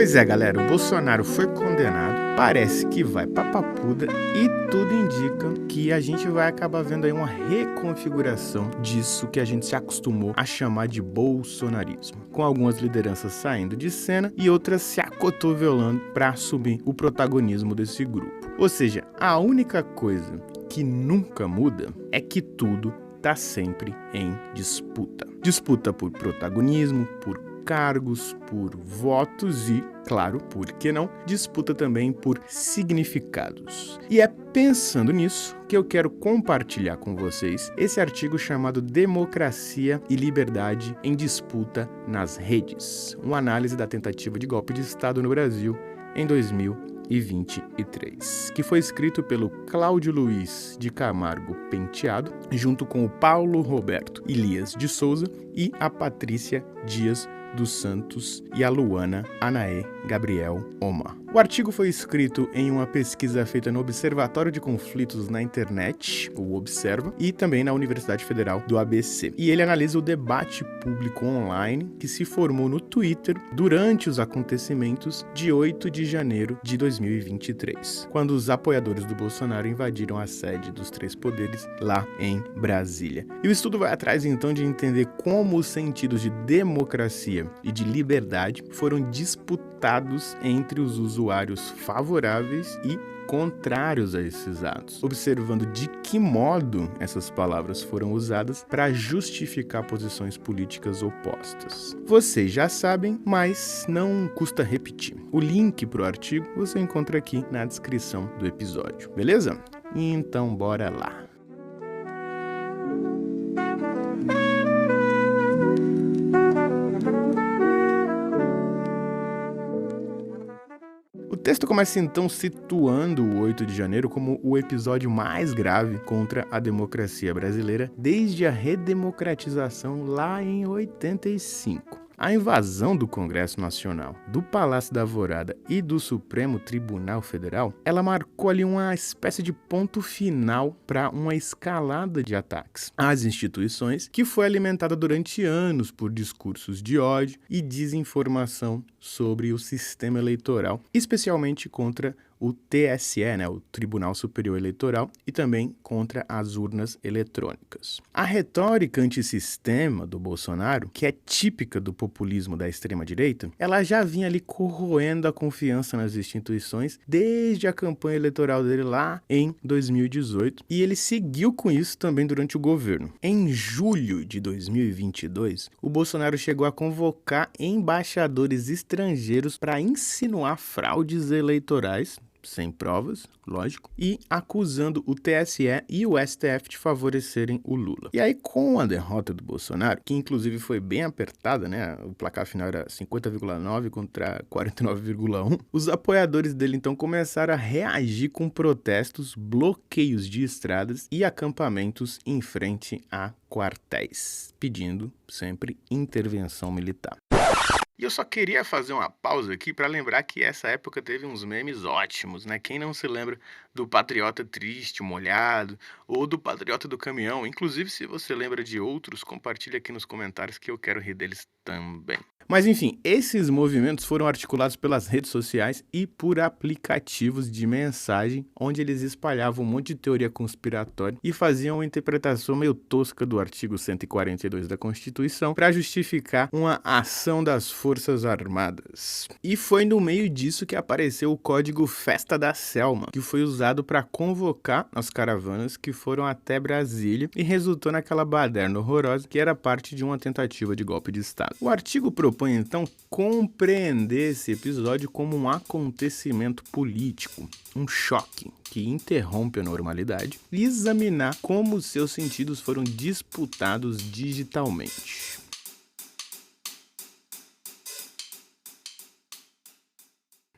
Pois é, galera, o Bolsonaro foi condenado, parece que vai pra papuda e tudo indica que a gente vai acabar vendo aí uma reconfiguração disso que a gente se acostumou a chamar de bolsonarismo, com algumas lideranças saindo de cena e outras se acotovelando para assumir o protagonismo desse grupo. Ou seja, a única coisa que nunca muda é que tudo tá sempre em disputa. Disputa por protagonismo, por cargos, por votos e, claro, por que não, disputa também por significados. E é pensando nisso que eu quero compartilhar com vocês esse artigo chamado Democracia e Liberdade em Disputa nas Redes, uma análise da tentativa de golpe de Estado no Brasil em 2023, que foi escrito pelo Cláudio Luiz de Camargo Penteado, junto com o Paulo Roberto Elias de Souza e a Patrícia Dias dos Santos e a Luana Anaê Gabriel Oma. O artigo foi escrito em uma pesquisa feita no Observatório de Conflitos na Internet, o Observa, e também na Universidade Federal do ABC. E ele analisa o debate público online que se formou no Twitter durante os acontecimentos de 8 de janeiro de 2023, quando os apoiadores do Bolsonaro invadiram a sede dos três poderes lá em Brasília. E o estudo vai atrás então de entender como os sentidos de democracia e de liberdade foram disputados entre os usuários favoráveis e contrários a esses atos, observando de que modo essas palavras foram usadas para justificar posições políticas opostas. Vocês já sabem, mas não custa repetir. O link para o artigo você encontra aqui na descrição do episódio, beleza? Então bora lá! O texto começa então situando o 8 de janeiro como o episódio mais grave contra a democracia brasileira desde a redemocratização lá em 85. A invasão do Congresso Nacional, do Palácio da Alvorada e do Supremo Tribunal Federal, ela marcou ali uma espécie de ponto final para uma escalada de ataques às instituições que foi alimentada durante anos por discursos de ódio e desinformação sobre o sistema eleitoral, especialmente contra o TSE, o Tribunal Superior Eleitoral, e também contra as urnas eletrônicas. A retórica antissistema do Bolsonaro, que é típica do populismo da extrema-direita, ela já vinha ali corroendo a confiança nas instituições desde a campanha eleitoral dele lá em 2018, e ele seguiu com isso também durante o governo. Em julho de 2022, o Bolsonaro chegou a convocar embaixadores estrangeiros para insinuar fraudes eleitorais, sem provas, lógico, e acusando o TSE e o STF de favorecerem o Lula. E aí, com a derrota do Bolsonaro, que inclusive foi bem apertada, o placar final era 50,9 contra 49,1, os apoiadores dele então começaram a reagir com protestos, bloqueios de estradas e acampamentos em frente a quartéis, pedindo sempre intervenção militar. E eu só queria fazer uma pausa aqui para lembrar que essa época teve uns memes ótimos, Quem não se lembra do patriota triste, molhado, ou do patriota do caminhão? Inclusive, se você lembra de outros, compartilha aqui nos comentários que eu quero rir deles também. Mas enfim, esses movimentos foram articulados pelas redes sociais e por aplicativos de mensagem, onde eles espalhavam um monte de teoria conspiratória e faziam uma interpretação meio tosca do artigo 142 da Constituição para justificar uma ação das Forças Armadas. E foi no meio disso que apareceu o código Festa da Selma, que foi usado para convocar as caravanas que foram até Brasília e resultou naquela baderna horrorosa que era parte de uma tentativa de golpe de Estado. O artigo propõe então compreender esse episódio como um acontecimento político, um choque que interrompe a normalidade e examinar como seus sentidos foram disputados digitalmente.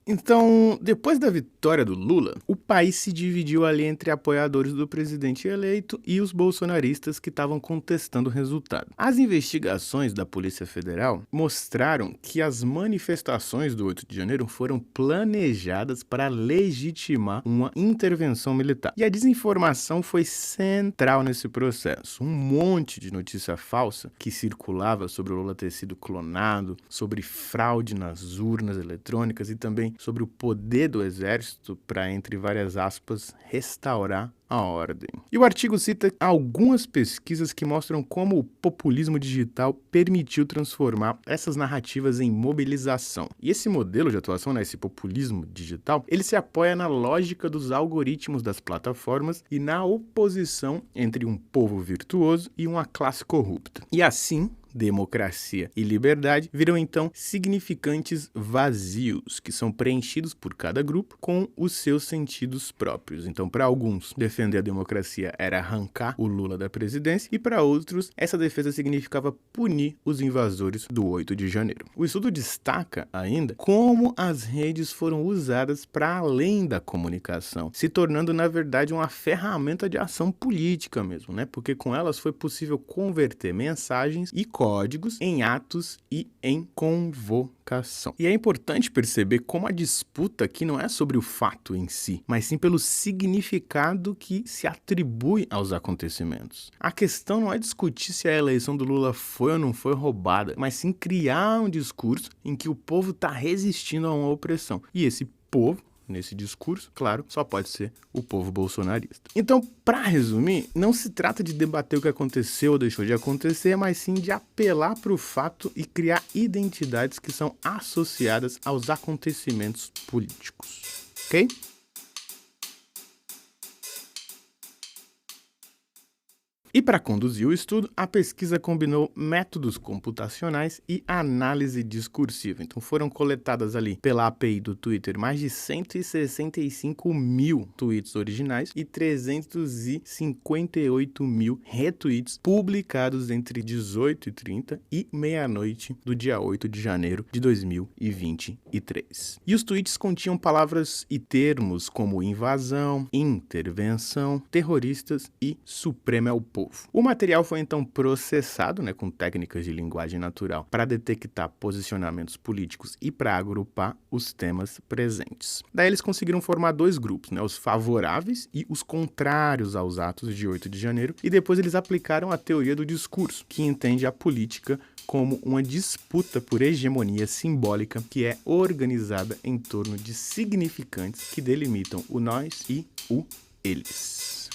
Então, depois da vitória do Lula, o país se dividiu ali entre apoiadores do presidente eleito e os bolsonaristas que estavam contestando o resultado. As investigações da Polícia Federal mostraram que as manifestações do 8 de janeiro foram planejadas para legitimar uma intervenção militar. E a desinformação foi central nesse processo. Um monte de notícia falsa que circulava sobre o Lula ter sido clonado, sobre fraude nas urnas eletrônicas e também sobre o poder do exército para, entre várias aspas, restaurar a ordem. E o artigo cita algumas pesquisas que mostram como o populismo digital permitiu transformar essas narrativas em mobilização. E esse modelo de atuação, esse populismo digital, ele se apoia na lógica dos algoritmos das plataformas e na oposição entre um povo virtuoso e uma classe corrupta. E assim, democracia e liberdade viram então significantes vazios, que são preenchidos por cada grupo com os seus sentidos próprios. Então, para alguns, defender a democracia era arrancar o Lula da presidência e para outros, essa defesa significava punir os invasores do 8 de janeiro. O estudo destaca ainda como as redes foram usadas para além da comunicação, se tornando, na verdade, uma ferramenta de ação política mesmo, né? Porque com elas foi possível converter mensagens e códigos em atos e em convocação. E é importante perceber como a disputa aqui não é sobre o fato em si, mas sim pelo significado que se atribui aos acontecimentos. A questão não é discutir se a eleição do Lula foi ou não foi roubada, mas sim criar um discurso em que o povo está resistindo a uma opressão. E esse povo, nesse discurso, claro, só pode ser o povo bolsonarista. Então, para resumir, não se trata de debater o que aconteceu ou deixou de acontecer, mas sim de apelar para o fato e criar identidades que são associadas aos acontecimentos políticos. Ok? E para conduzir o estudo, a pesquisa combinou métodos computacionais e análise discursiva. Então foram coletadas ali pela API do Twitter mais de 165 mil tweets originais e 358 mil retweets publicados entre 18h30 e meia-noite do dia 8 de janeiro de 2023. E os tweets continham palavras e termos como invasão, intervenção, terroristas e supremo é o povo. O material foi então processado, com técnicas de linguagem natural para detectar posicionamentos políticos e para agrupar os temas presentes. Daí eles conseguiram formar dois grupos, os favoráveis e os contrários aos atos de 8 de janeiro, e depois eles aplicaram a teoria do discurso, que entende a política como uma disputa por hegemonia simbólica que é organizada em torno de significantes que delimitam o nós e o eles.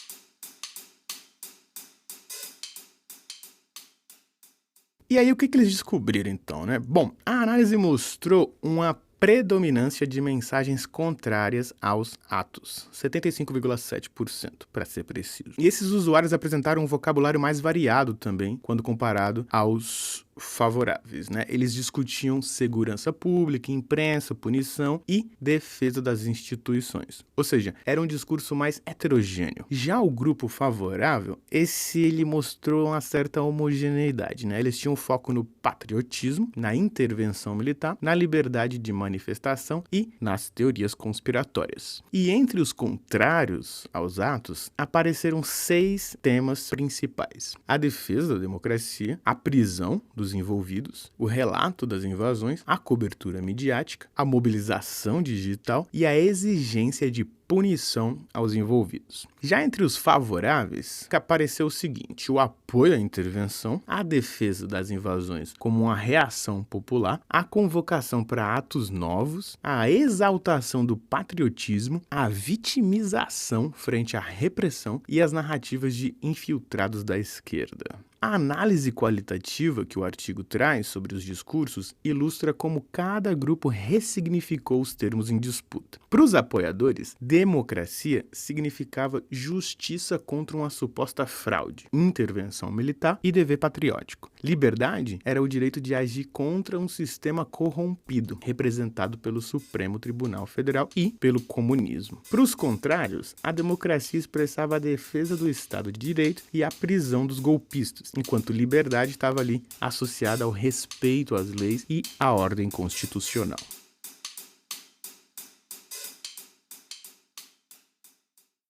E aí, o que eles descobriram, então, Bom, a análise mostrou uma predominância de mensagens contrárias aos atos, 75,7%, para ser preciso. E esses usuários apresentaram um vocabulário mais variado também, quando comparado aos favoráveis, Eles discutiam segurança pública, imprensa, punição e defesa das instituições. Ou seja, era um discurso mais heterogêneo. Já o grupo favorável, ele mostrou uma certa homogeneidade, Eles tinham foco no patriotismo, na intervenção militar, na liberdade de manifestação e nas teorias conspiratórias. E entre os contrários aos atos, apareceram 6 temas principais: a defesa da democracia, a prisão dos envolvidos, o relato das invasões, a cobertura midiática, a mobilização digital e a exigência de punição aos envolvidos. Já entre os favoráveis, apareceu o seguinte: o apoio à intervenção, a defesa das invasões como uma reação popular, a convocação para atos novos, a exaltação do patriotismo, a vitimização frente à repressão e as narrativas de infiltrados da esquerda. A análise qualitativa que o artigo traz sobre os discursos ilustra como cada grupo ressignificou os termos em disputa. Para os apoiadores, democracia significava justiça contra uma suposta fraude, intervenção militar e dever patriótico. Liberdade era o direito de agir contra um sistema corrompido, representado pelo Supremo Tribunal Federal e pelo comunismo. Para os contrários, a democracia expressava a defesa do Estado de Direito e a prisão dos golpistas, enquanto liberdade estava ali associada ao respeito às leis e à ordem constitucional.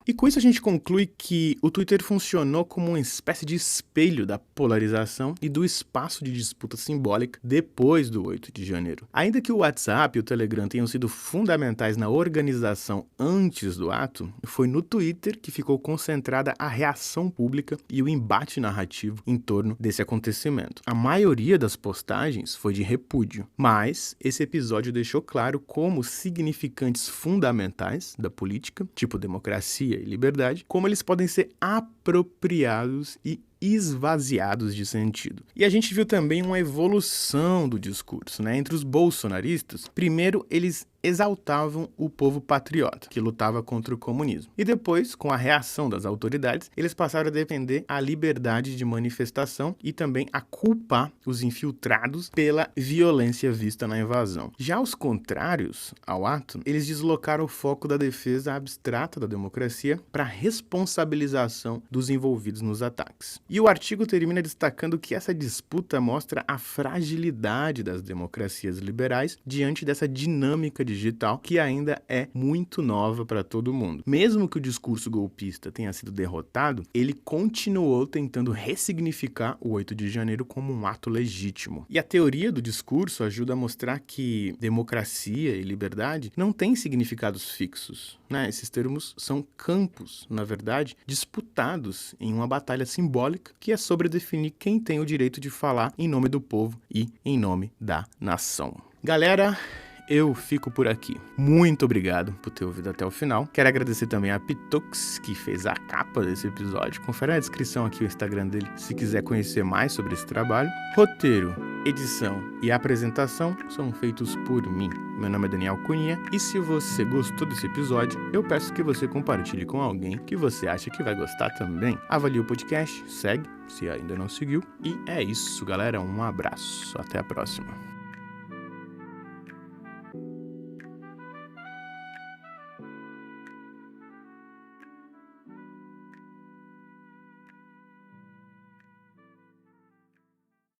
E com isso a gente conclui que o Twitter funcionou como uma espécie de espelho da polarização e do espaço de disputa simbólica depois do 8 de janeiro. Ainda que o WhatsApp e o Telegram tenham sido fundamentais na organização antes do ato, foi no Twitter que ficou concentrada a reação pública e o embate narrativo em torno desse acontecimento. A maioria das postagens foi de repúdio, mas esse episódio deixou claro como significantes fundamentais da política, tipo democracia e liberdade, como eles podem ser apropriados e esvaziados de sentido. E a gente viu também uma evolução do discurso, Entre os bolsonaristas, primeiro eles exaltavam o povo patriota, que lutava contra o comunismo. E depois, com a reação das autoridades, eles passaram a defender a liberdade de manifestação e também a culpar os infiltrados pela violência vista na invasão. Já os contrários ao ato, eles deslocaram o foco da defesa abstrata da democracia para a responsabilização dos envolvidos nos ataques. E o artigo termina destacando que essa disputa mostra a fragilidade das democracias liberais diante dessa dinâmica digital que ainda é muito nova para todo mundo. Mesmo que o discurso golpista tenha sido derrotado, ele continuou tentando ressignificar o 8 de janeiro como um ato legítimo. E a teoria do discurso ajuda a mostrar que democracia e liberdade não têm significados fixos, Esses termos são campos, na verdade, disputados em uma batalha simbólica que é sobre definir quem tem o direito de falar em nome do povo e em nome da nação. Galera, eu fico por aqui. Muito obrigado por ter ouvido até o final. Quero agradecer também a Pitux, que fez a capa desse episódio. Confere na descrição aqui o Instagram dele, se quiser conhecer mais sobre esse trabalho. Roteiro, edição e apresentação são feitos por mim. Meu nome é Daniel Cunha e se você gostou desse episódio, eu peço que você compartilhe com alguém que você acha que vai gostar também. Avalie o podcast, segue, se ainda não seguiu. E é isso, galera. Um abraço. Até a próxima.